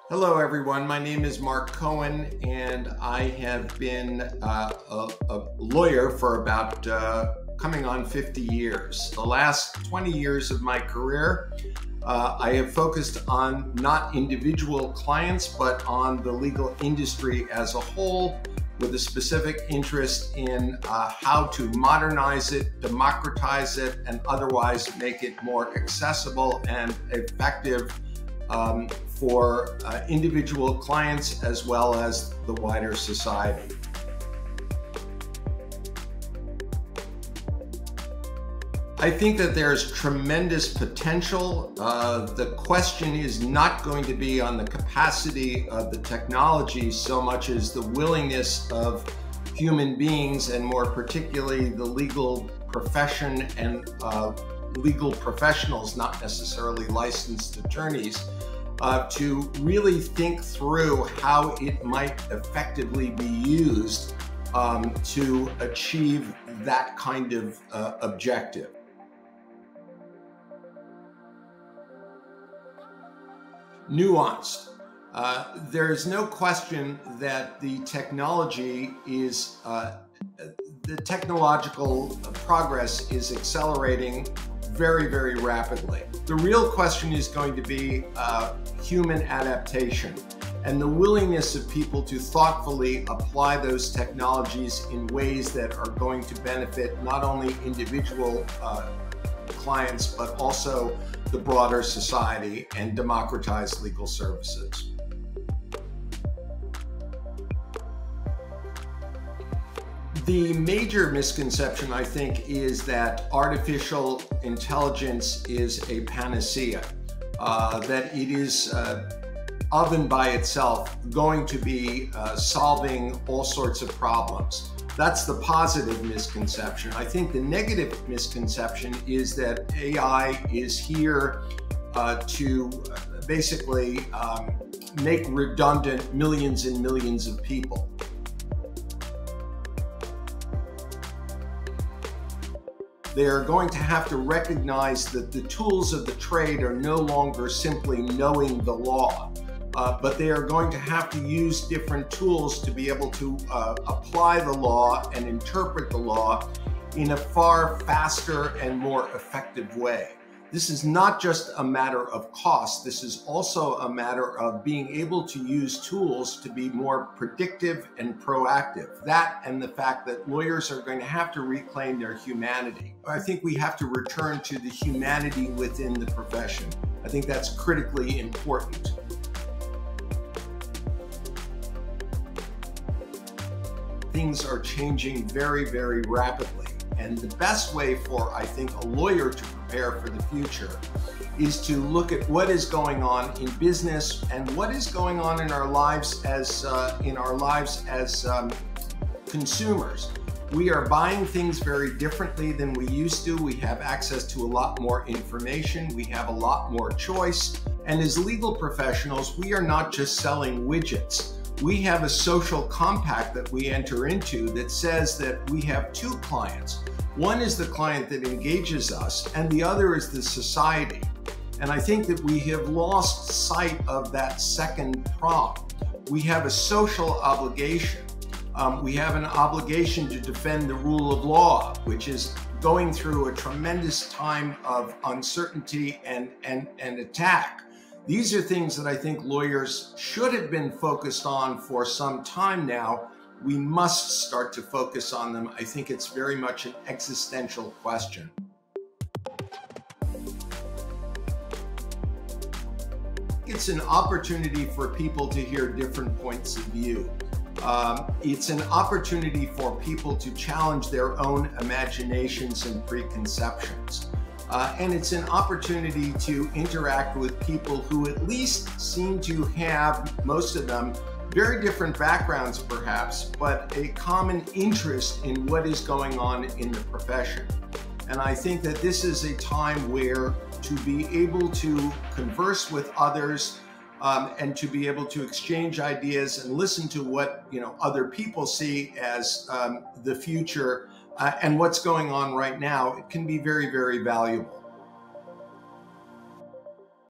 Hello everyone, my name is Mark Cohen and I have been a lawyer for about coming on 50 years. The last 20 years of my career I have focused on not individual clients but on the legal industry as a whole, with a specific interest in how to modernize it, democratize it, and otherwise make it more accessible and effective for individual clients as well as the wider society. I think that there's tremendous potential. The question is not going to be on the capacity of the technology so much as the willingness of human beings, and more particularly the legal profession and legal professionals, not necessarily licensed attorneys, to really think through how it might effectively be used to achieve that kind of objective. Nuanced. There's no question that the technology is, the technological progress is accelerating very, very rapidly. The real question is going to be human adaptation and the willingness of people to thoughtfully apply those technologies in ways that are going to benefit not only individual clients, but also the broader society and democratize legal services. The major misconception, I think, is that artificial intelligence is a panacea, that it is of and by itself going to be solving all sorts of problems. That's the positive misconception. I think the negative misconception is that AI is here to basically make redundant millions and millions of people. They are going to have to recognize that the tools of the trade are no longer simply knowing the law, but they are going to have to use different tools to be able to apply the law and interpret the law in a far faster and more effective way. This is not just a matter of cost. This is also a matter of being able to use tools to be more predictive and proactive. That and the fact that lawyers are going to have to reclaim their humanity. I think we have to return to the humanity within the profession. I think that's critically important. Things are changing very, very rapidly. And the best way for, I think, a lawyer to prepare for the future is to look at what is going on in business and what is going on in our lives as consumers. We are buying things very differently than we used to. We have access to a lot more information. We have a lot more choice. And as legal professionals, we are not just selling widgets. We have a social compact that we enter into that says that we have two clients. One is the client that engages us, and the other is the society. And I think that we have lost sight of that second prong. We have a social obligation. We have an obligation to defend the rule of law, which is going through a tremendous time of uncertainty and attack. These are things that I think lawyers should have been focused on for some time now. We must start to focus on them. I think it's very much an existential question. It's an opportunity for people to hear different points of view. It's an opportunity for people to challenge their own imaginations and preconceptions. And it's an opportunity to interact with people who at least seem to have, most of them, very different backgrounds perhaps, but a common interest in what is going on in the profession. And I think that this is a time where to be able to converse with others and to be able to exchange ideas and listen to what other people see as the future and what's going on right now, it can be very, very valuable.